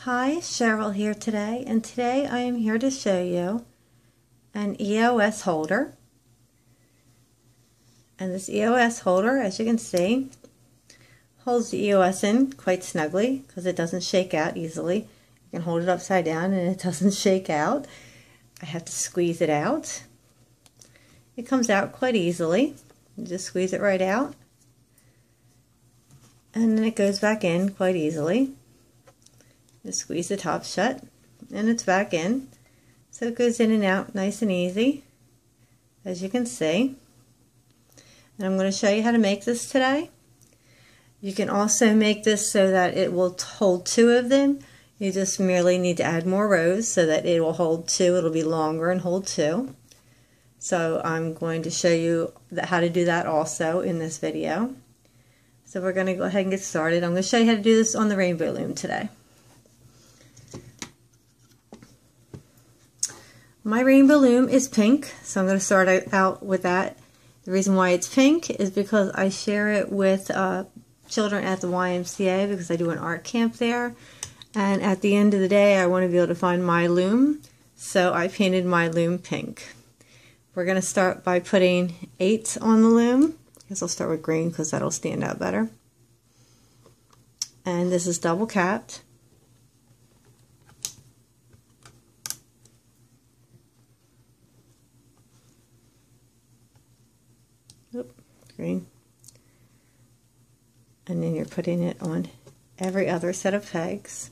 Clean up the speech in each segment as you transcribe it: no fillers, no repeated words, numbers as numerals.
Hi, Cheryl here today, and today I am here to show you an EOS holder. And this EOS holder, as you can see, holds the EOS in quite snugly because it doesn't shake out easily. You can hold it upside down and it doesn't shake out. I have to squeeze it out. It comes out quite easily. You just squeeze it right out, and then it goes back in quite easily. Just squeeze the top shut and it's back in, so it goes in and out nice and easy, as you can see. And I'm going to show you how to make this today. You can also make this so that it will hold two of them. You just merely need to add more rows so that it will hold two. It'll be longer and hold two. So I'm going to show you how to do that also in this video. So we're going to go ahead and get started. I'm going to show you how to do this on the rainbow loom today. My rainbow loom is pink, so I'm going to start out with that. The reason why it's pink is because I share it with children at the YMCA because I do an art camp there. And at the end of the day, I want to be able to find my loom, so I painted my loom pink. We're going to start by putting 8 on the loom. I guess I'll start with green because that'll stand out better. And this is double capped. Green. And then you're putting it on every other set of pegs.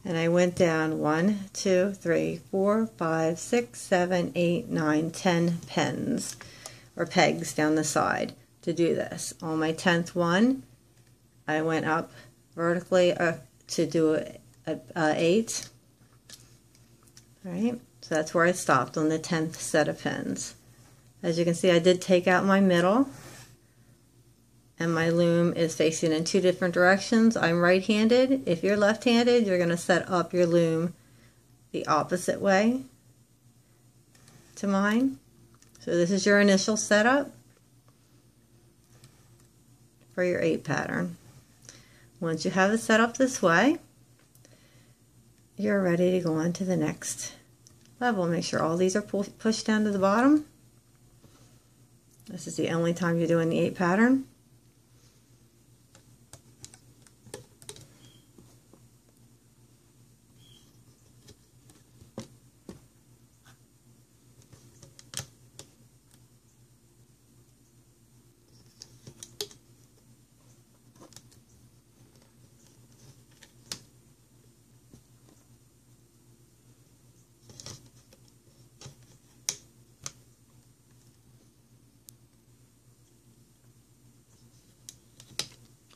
And I went down 1, 2, 3, 4, 5, 6, 7, 8, 9, 10 pins or pegs down the side to do this. On my 10th one, I went up vertically to do a 8. All right, so that's where I stopped on the 10th set of pins. As you can see, I did take out my middle. And my loom is facing in 2 different directions. I'm right-handed. If you're left-handed, you're going to set up your loom the opposite way to mine. So this is your initial setup for your 8 pattern. Once you have it set up this way, you're ready to go on to the next level. Make sure all these are pushed down to the bottom. This is the only time you're doing the 8 pattern.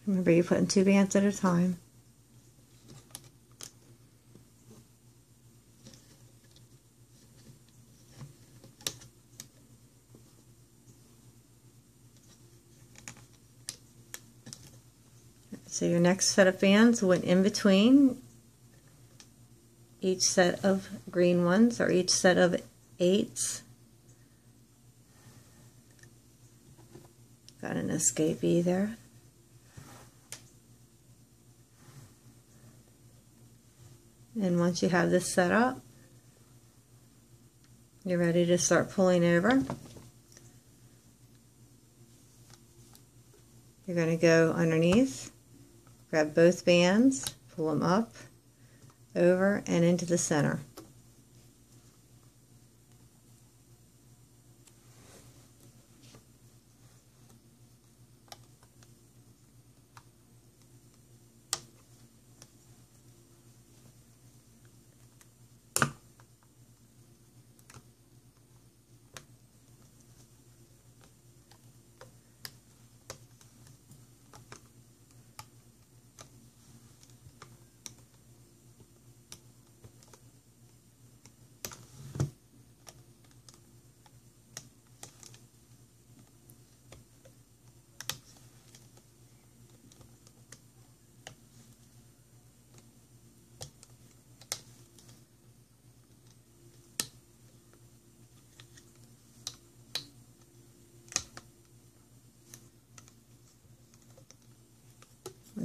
Remember, you're putting 2 bands at a time. So your next set of bands went in between each set of green ones, or each set of 8s. Got an escapee there. And once you have this set up, you're ready to start pulling over. You're going to go underneath, grab both bands, pull them up, over, and into the center.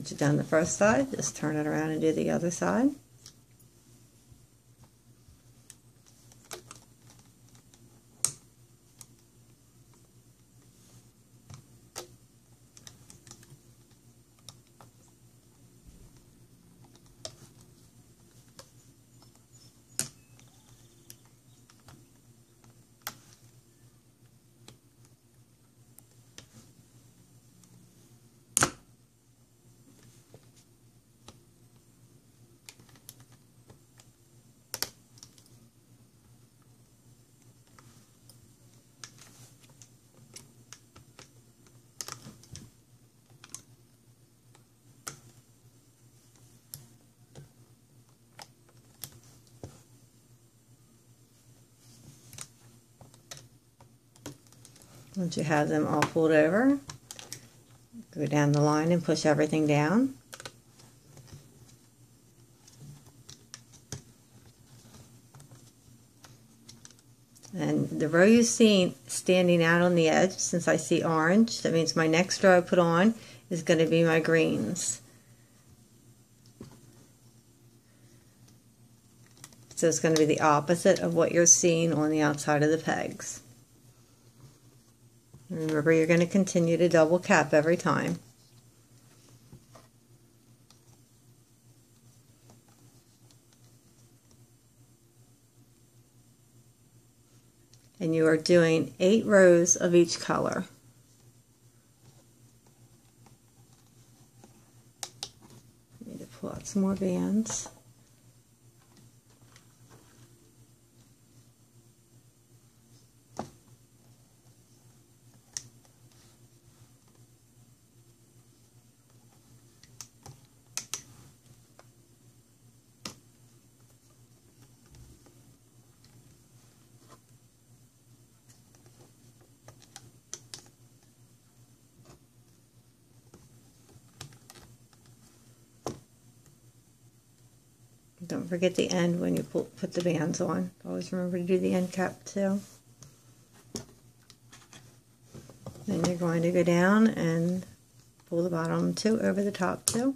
Once you've done the first side, just turn it around and do the other side. Once you have them all pulled over, go down the line and push everything down. And the row you see standing out on the edge, since I see orange, that means my next row I put on is going to be my greens. So it's going to be the opposite of what you're seeing on the outside of the pegs. Remember, you're going to continue to double cap every time. And you are doing 8 rows of each color. I need to pull out some more bands. Don't forget the end when you put the bands on. Always remember to do the end cap too. Then you're going to go down and pull the bottom 2 over the top 2.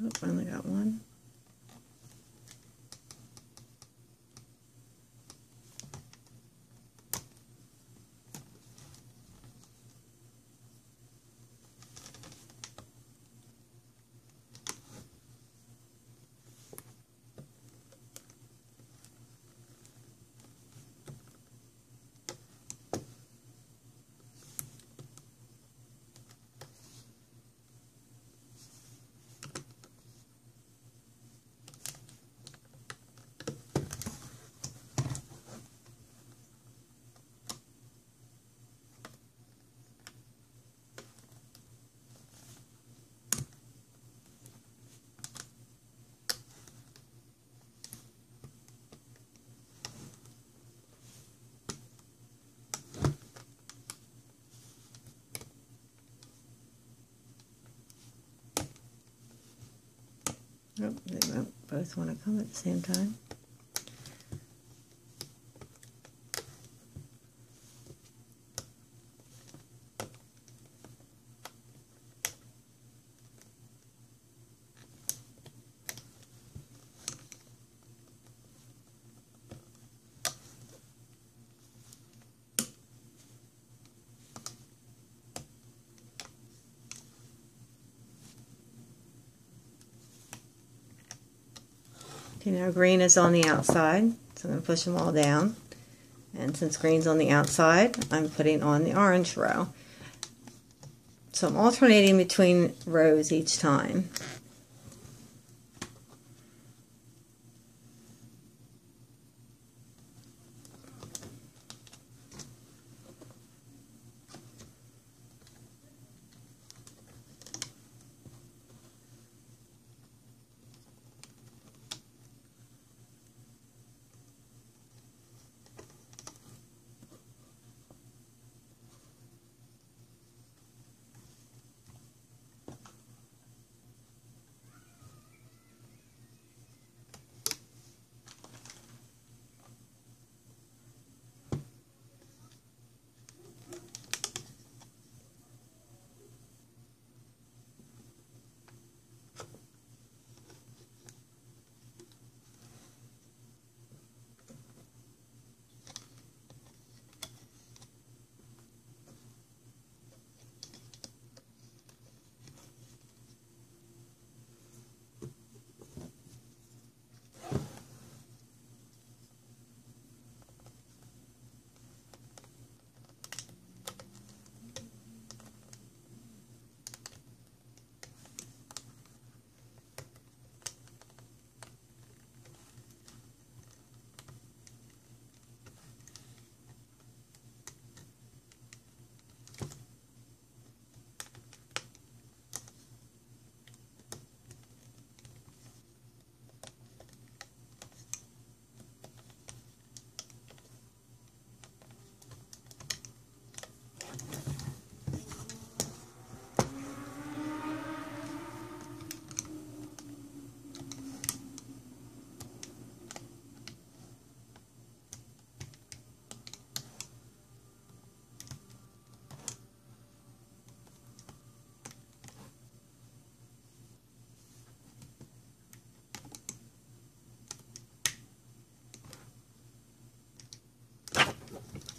Oh, I only got one. Oh, they don't both want to come at the same time. Okay, now green is on the outside, so I'm going to push them all down. And since green's on the outside, I'm putting on the orange row. So I'm alternating between rows each time.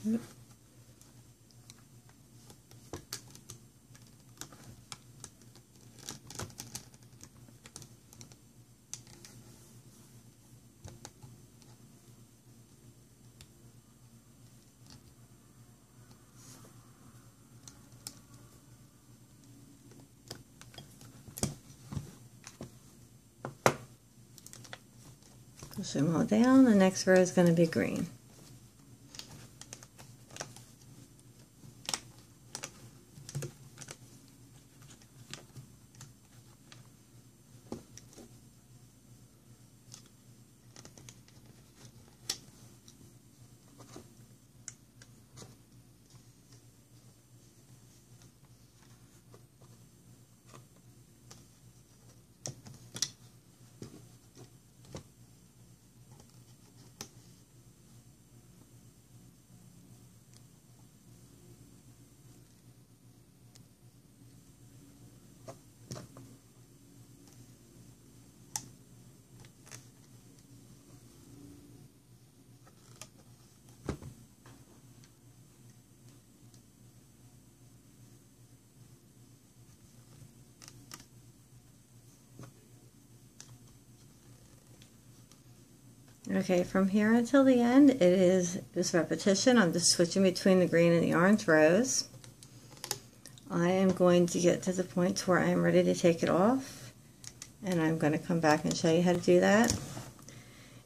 Push them all down. The next row is going to be green. Okay, from here until the end, it is just repetition. I'm just switching between the green and the orange rows. I am going to get to the point where I am ready to take it off, and I'm going to come back and show you how to do that.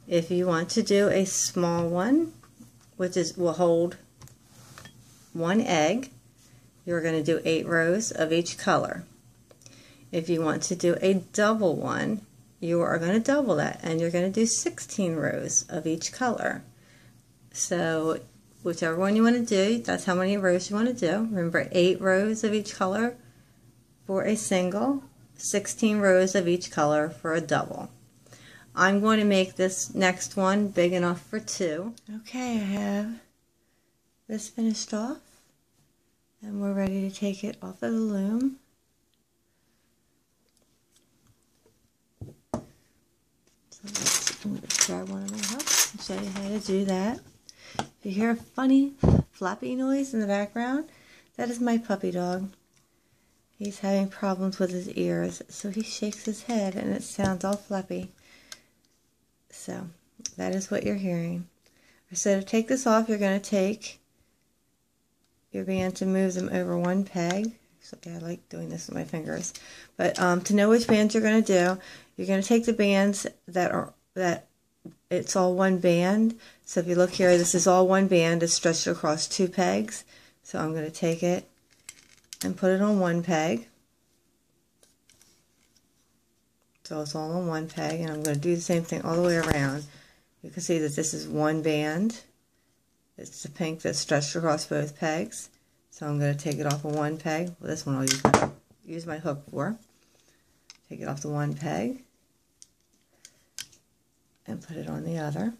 If you want to do a small one, which will hold 1 egg, you're going to do 8 rows of each color. If you want to do a double one, you are going to double that, and you're going to do 16 rows of each color. So whichever one you want to do, that's how many rows you want to do. Remember, 8 rows of each color for a single, 16 rows of each color for a double. I'm going to make this next one big enough for 2. Okay, I have this finished off, and we're ready to take it off of the loom. I'm going to grab one of my hooks and show you how to do that. If you hear a funny flappy noise in the background, that is my puppy dog. He's having problems with his ears, so he shakes his head and it sounds all flappy. So that is what you're hearing. So to take this off, you're going to take your band to move them over 1 peg. So, yeah, I like doing this with my fingers. But to know which bands you're going to do, you're going to take the bands that it's all 1 band. So if you look here, this is all 1 band. It's stretched across 2 pegs. So I'm going to take it and put it on 1 peg. So it's all on 1 peg, and I'm going to do the same thing all the way around. You can see that this is 1 band. It's the pink that's stretched across both pegs. So I'm going to take it off of 1 peg. Well, this one I'll use my hook for. Take it off the 1 peg and put it on the other.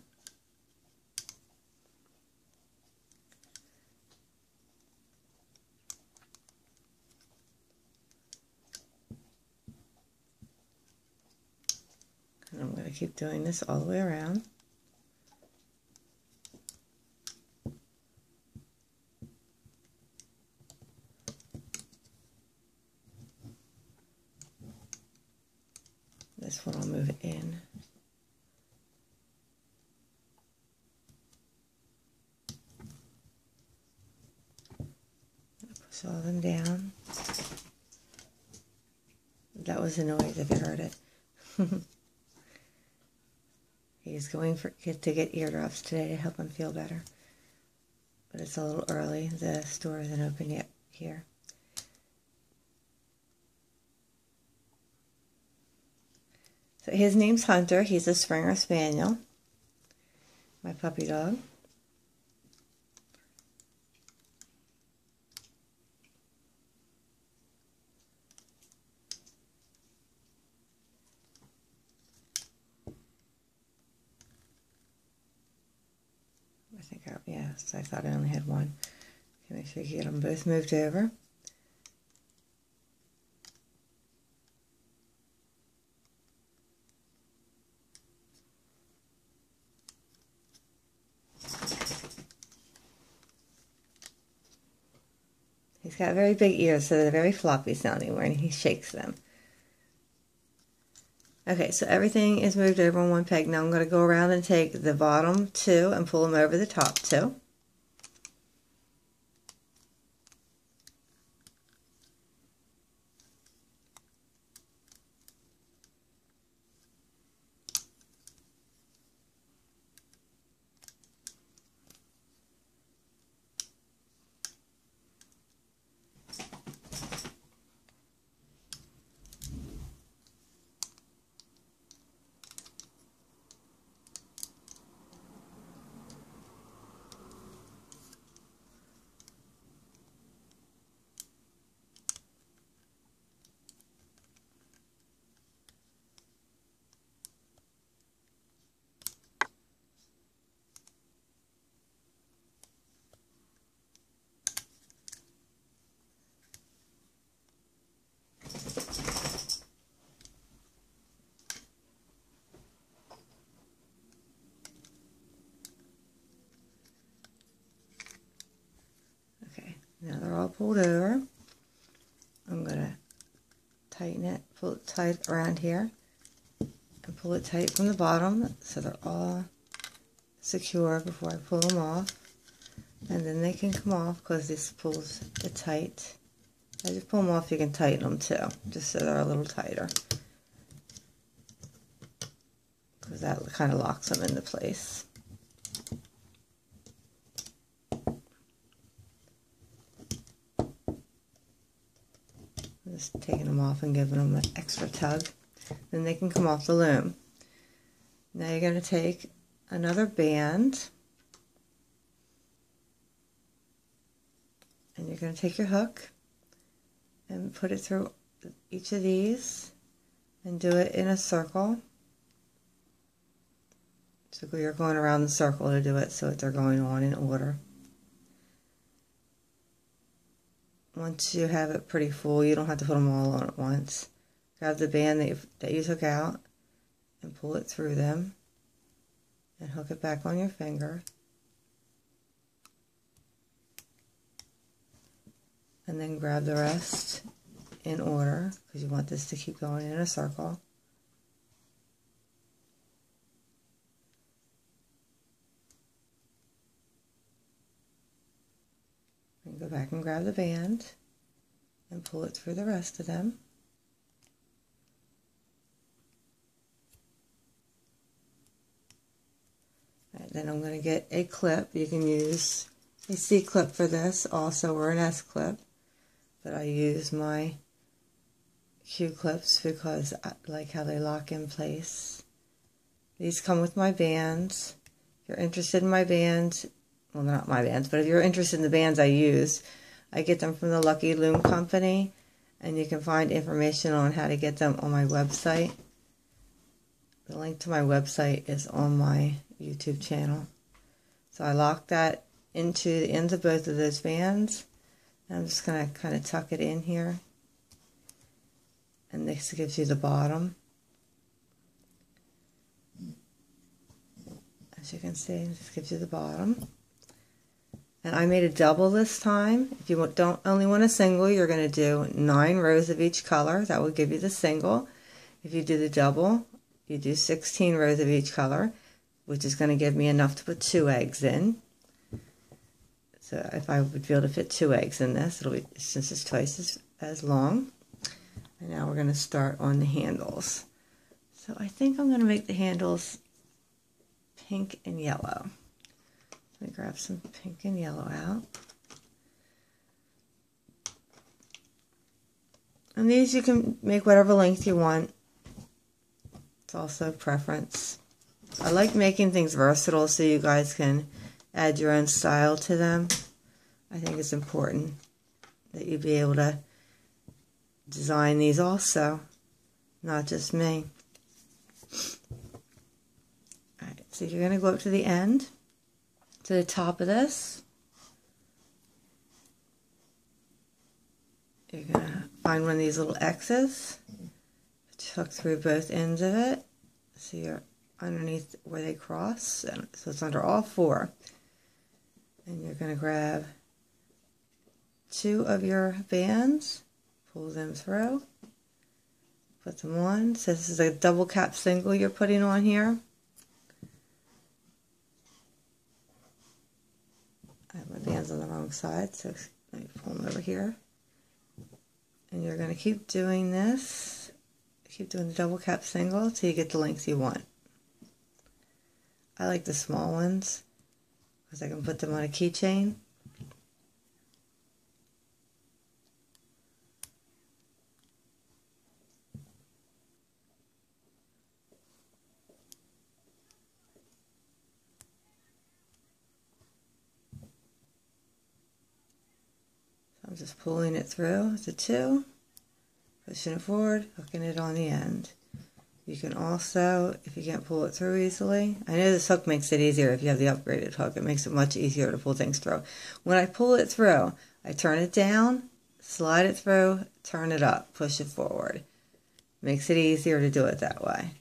And I'm going to keep doing this all the way around. This one I'll move in. Push all of them down. That was the noise if you heard it. He's going to get eardrops today to help him feel better. But it's a little early. The store isn't open yet here. So his name's Hunter. He's a Springer Spaniel, my puppy dog. Yes, I thought I only had one. Okay, make sure you get them both moved over. He's got very big ears, so they're very floppy sounding when he shakes them. Okay, so everything is moved over on one peg. Now I'm going to go around and take the bottom two and pull them over the top two. Now they're all pulled over. I'm going to tighten it, pull it tight around here, and pull it tight from the bottom so they're all secure before I pull them off. And then they can come off because this pulls it tight. As you pull them off, you can tighten them too, just so they're a little tighter, because that kind of locks them into place. Just taking them off and giving them an extra tug. Then they can come off the loom. Now you're going to take another band and you're going to take your hook and put it through each of these and do it in a circle. So you're going around the circle to do it so that they're going on in order. Once you have it pretty full, you don't have to put them all on at once. Grab the band that you took out and pull it through them and hook it back on your finger. And then grab the rest in order because you want this to keep going in a circle. And go back and grab the band and pull it through the rest of them. All right, then I'm going to get a clip. You can use a C clip for this also, or an S clip, but I use my Q clips because I like how they lock in place. These come with my bands. If you're interested in my bands, well, they're not my bands, but if you're interested in the bands I use, I get them from the Lucky Loom Company, and you can find information on how to get them on my website. The link to my website is on my YouTube channel. So I lock that into the ends of both of those bands, and I'm just going to kind of tuck it in here, and this gives you the bottom. As you can see, this gives you the bottom. And I made a double this time. If you don't only want a single, you're going to do 9 rows of each color. That will give you the single. If you do the double, you do 16 rows of each color, which is going to give me enough to put 2 eggs in. So if I would be able to fit 2 eggs in this, it'll be, since it's twice as long. And now we're going to start on the handles. So I think I'm going to make the handles pink and yellow. Let me grab some pink and yellow out. And these you can make whatever length you want. It's also preference. I like making things versatile so you guys can add your own style to them. I think it's important that you be able to design these also, not just me. Alright, so you're going to go up to the end, to the top of this. You're going to find one of these little X's, hook through both ends of it, so you're underneath where they cross, and so it's under all 4. And you're going to grab 2 of your bands, pull them through, put them on. So this is a double cap single you're putting on here. I have my bands on the wrong side, so let me pull them over here. And you're going to keep doing this, keep doing the double cap single until you get the length you want. I like the small ones because I can put them on a keychain. I'm just pulling it through the 2, pushing it forward, hooking it on the end. You can also, if you can't pull it through easily, I know this hook makes it easier if you have the upgraded hook. It makes it much easier to pull things through. When I pull it through, I turn it down, slide it through, turn it up, push it forward. Makes it easier to do it that way.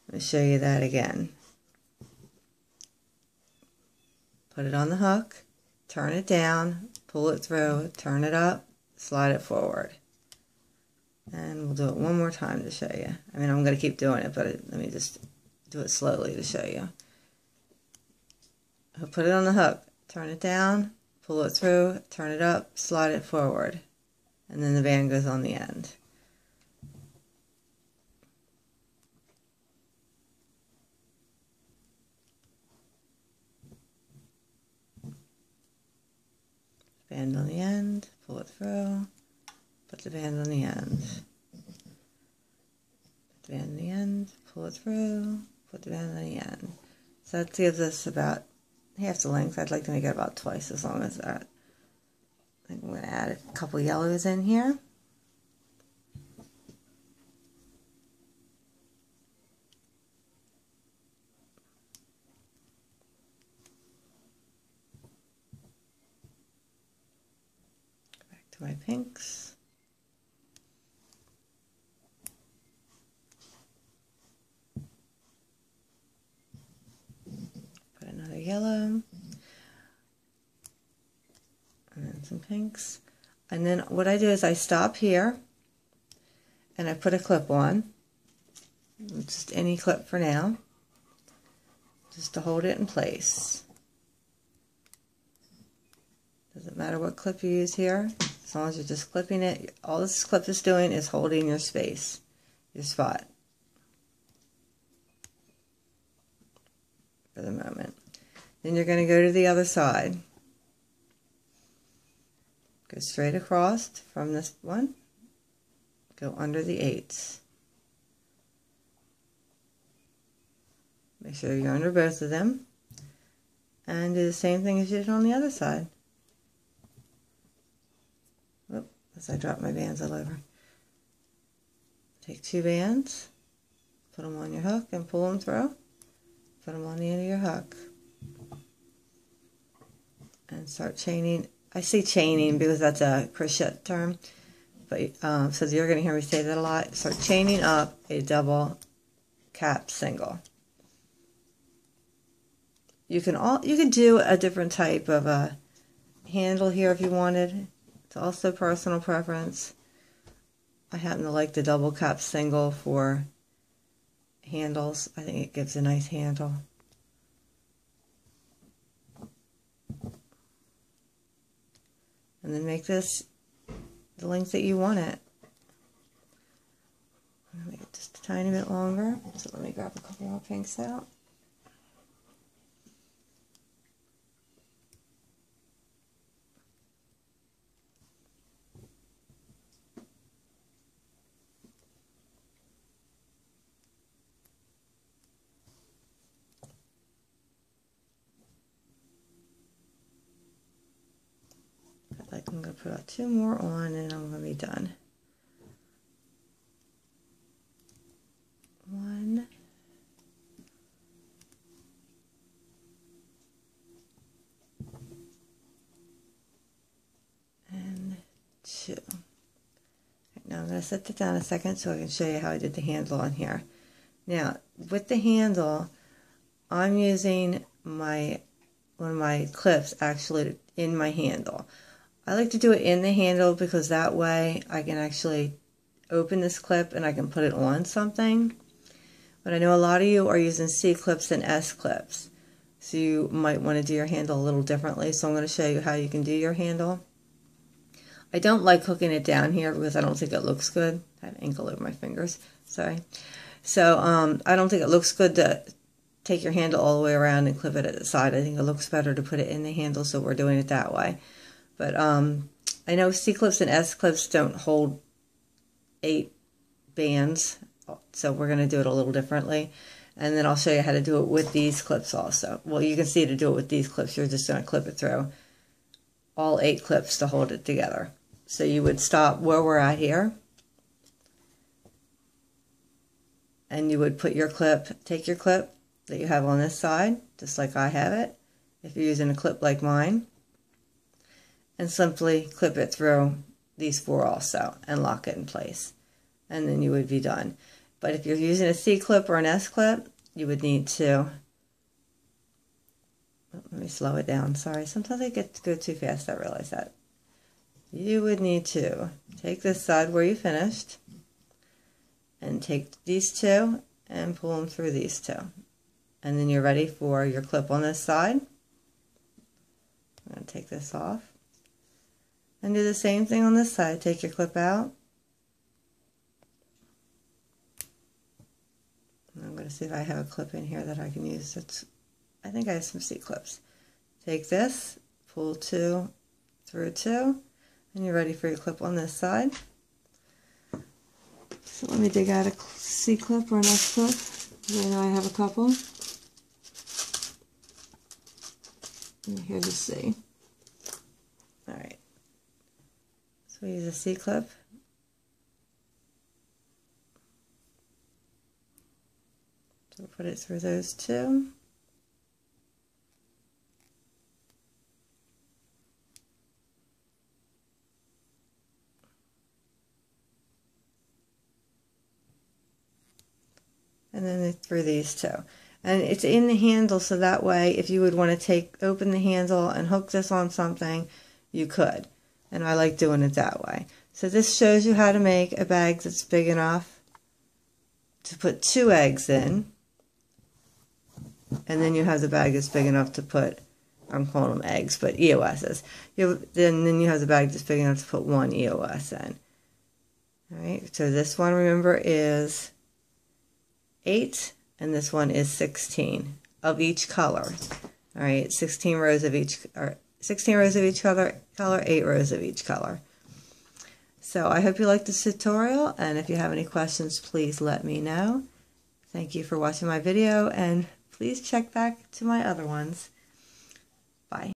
Let me show you that again. Put it on the hook. Turn it down, pull it through, turn it up, slide it forward. And we'll do it one more time to show you. I mean, I'm going to keep doing it, but let me just do it slowly to show you. I'll put it on the hook, turn it down, pull it through, turn it up, slide it forward. And then the band goes on the end. Band on the end, pull it through, put the band on the end. Put the band on the end, pull it through, put the band on the end. So that gives us about half the length. I'd like to make it about twice as long as that. I think I'm going to add a couple yellows in here. My pinks. Put another yellow. And then some pinks. And then what I do is I stop here and I put a clip on. Just any clip for now. Just to hold it in place. Doesn't matter what clip you use here. As long as you're just clipping it, all this clip is doing is holding your space, your spot, for the moment. Then you're going to go to the other side. Go straight across from this one, go under the 8s. Make sure you're under both of them, and do the same thing as you did on the other side. As I drop my bands all over. Take 2 bands, put them on your hook and pull them through. Put them on the end of your hook. And start chaining. I say chaining because that's a crochet term, but so you're going to hear me say that a lot. Start chaining up a double cap single. You can do a different type of a handle here if you wanted. It's also personal preference. I happen to like the double cap single for handles. I think it gives a nice handle. And then make this the length that you want it. Make it just a tiny bit longer. So let me grab a couple more pinks out. I'm going to put out 2 more on and I'm going to be done. 1. And 2. Right, now I'm going to set that down a second so I can show you how I did the handle on here. Now, with the handle, I'm using one of my clips actually in my handle. I like to do it in the handle because that way I can actually open this clip and I can put it on something. But I know a lot of you are using C clips and S clips, so you might want to do your handle a little differently. So I'm going to show you how you can do your handle. I don't like hooking it down here because I don't think it looks good. I have ink all over my fingers, sorry. So I don't think it looks good to take your handle all the way around and clip it at the side. I think it looks better to put it in the handle, so we're doing it that way. But I know C clips and S clips don't hold 8 bands, so we're going to do it a little differently. And then I'll show you how to do it with these clips also. Well, you can see to do it with these clips, you're just going to clip it through all 8 clips to hold it together. So you would stop where we're at here, and you would put your clip, take your clip that you have on this side, just like I have it, if you're using a clip like mine, and simply clip it through these 4 also, and lock it in place. And then you would be done. But if you're using a C clip or an S clip, you would need to, let me slow it down, sorry, sometimes I go too fast, I realize that. You would need to take this side where you finished, and take these 2 and pull them through these 2. And then you're ready for your clip on this side. I'm going to take this off. And do the same thing on this side. Take your clip out. And I'm going to see if I have a clip in here that I can use. I think I have some C clips. Take this, pull 2 through 2, and you're ready for your clip on this side. So let me dig out a C clip or an S clip. I know I have a couple. And here's a C. Alright. So we use a C clip. So put it through those 2. And then through these 2. And it's in the handle, so that way if you would want to open the handle and hook this on something, you could. And I like doing it that way. So this shows you how to make a bag that's big enough to put 2 eggs in. And then you have the bag that's big enough to put, I'm calling them eggs, but EOSs. Then you have the bag that's big enough to put 1 EOS in. Alright, so this one, remember, is 8, and this one is 16 of each color. All right, 16 rows of each, or 16 rows of each color, 8 rows of each color. So I hope you liked this tutorial, and if you have any questions, please let me know. Thank you for watching my video, and please check back to my other ones.